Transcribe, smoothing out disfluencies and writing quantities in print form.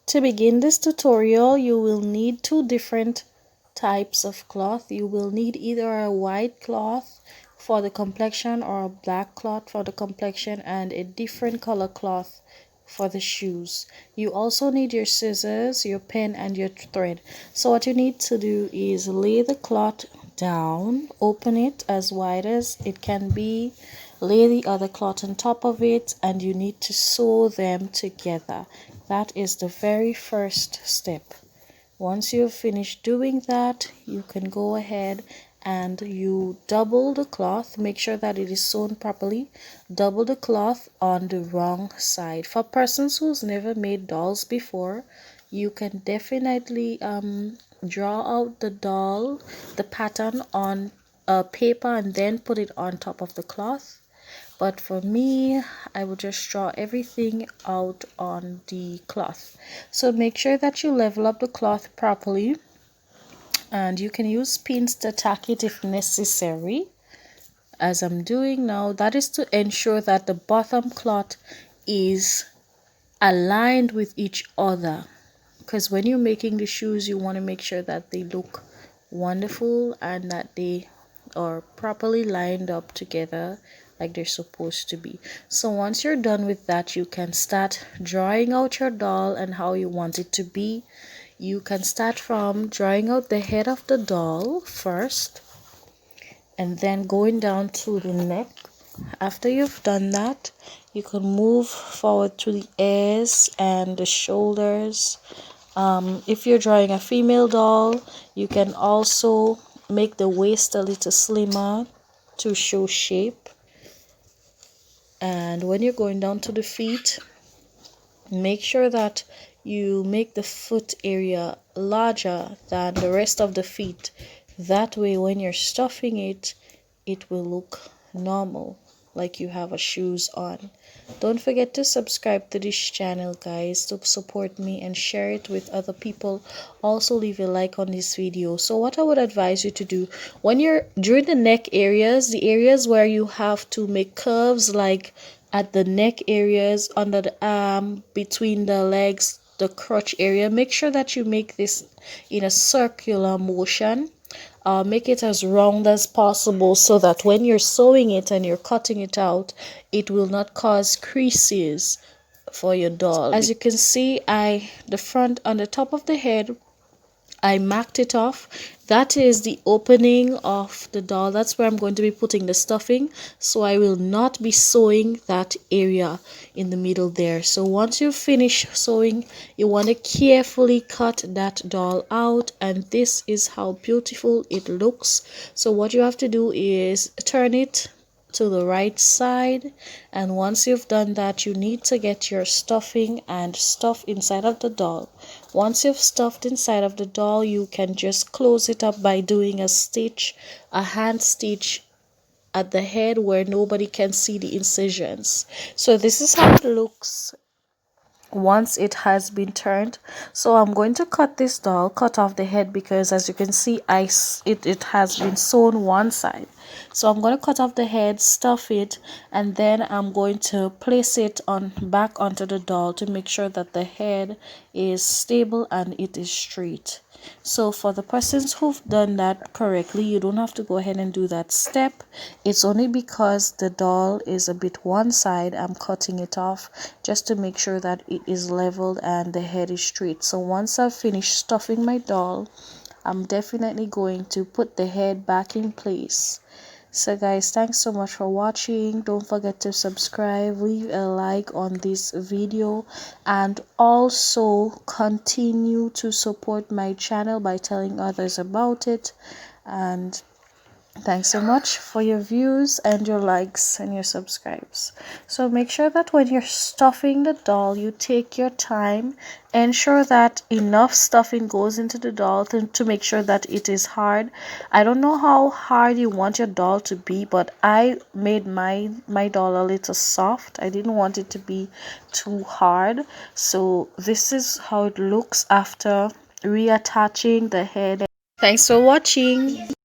To begin this tutorial, you will need two different types of cloth. You will need either a white cloth for the complexion or a black cloth for the complexion and a different color cloth for the shoes. You also need your scissors, your pen, and your thread. So what you need to do is lay the cloth down, open it as wide as it can be, lay the other cloth on top of it, and you need to sew them together. That is the very first step. Once you've finished doing that, you can go ahead and you double the cloth. Make sure that it is sewn properly. Double the cloth on the wrong side. For persons who's never made dolls before, you can definitely draw out the pattern on paper and then put it on top of the cloth. But for me, I will just draw everything out on the cloth. So make sure that you level up the cloth properly, and you can use pins to tack it if necessary, as I'm doing now. That is to ensure that the bottom cloth is aligned with each other, because when you're making the shoes, you want to make sure that they look wonderful and that they are properly lined up together like they're supposed to be. So once you're done with that, you can start drawing out your doll and how you want it to be. You can start from drawing out the head of the doll first and then going down to the neck. After you've done that, you can move forward to the ears and the shoulders. If you're drawing a female doll, you can also make the waist a little slimmer to show shape. And when you're going down to the feet, make sure that you make the foot area larger than the rest of the feet. That way when you're stuffing it, it will look normal, like you have a shoes on. Don't forget to subscribe to this channel, guys, to support me, and share it with other people. Also leave a like on this video. So what I would advise you to do when you're during the neck areas, the areas where you have to make curves, like at the neck areas, under the arm, between the legs, the crotch area, make sure that you make this in a circular motion. Make it as round as possible so that when you're sewing it and you're cutting it out, it will not cause creases for your doll. As you can see, the front on the top of the head, I marked it off. That is the opening of the doll. That's where I'm going to be putting the stuffing. So I will not be sewing that area in the middle there. So once you finish sewing, you want to carefully cut that doll out. And this is how beautiful it looks. So what you have to do is turn it to the right side, and once you've done that, you need to get your stuffing and stuff inside of the doll. Once you've stuffed inside of the doll, you can just close it up by doing a hand stitch at the head where nobody can see the incisions. So this is how it looks once it has been turned. So I'm going to cut this doll, cut off the head, because as you can see, it has been sewn one side. So I'm going to cut off the head, stuff it, and then I'm going to place it on back onto the doll to make sure that the head is stable and it is straight. So for the persons who've done that correctly, you don't have to go ahead and do that step. It's only because the doll is a bit one side, I'm cutting it off just to make sure that it is leveled and the head is straight. So once I've finished stuffing my doll, I'm definitely going to put the head back in place. So guys, thanks so much for watching. Don't forget to subscribe, leave a like on this video, and also continue to support my channel by telling others about it. And thanks so much for your views and your likes and your subscribes. So make sure that when you're stuffing the doll, you take your time. Ensure that enough stuffing goes into the doll to make sure that it is hard. I don't know how hard you want your doll to be, but I made my doll a little soft. I didn't want it to be too hard. So this is how it looks after reattaching the head. Thanks for watching.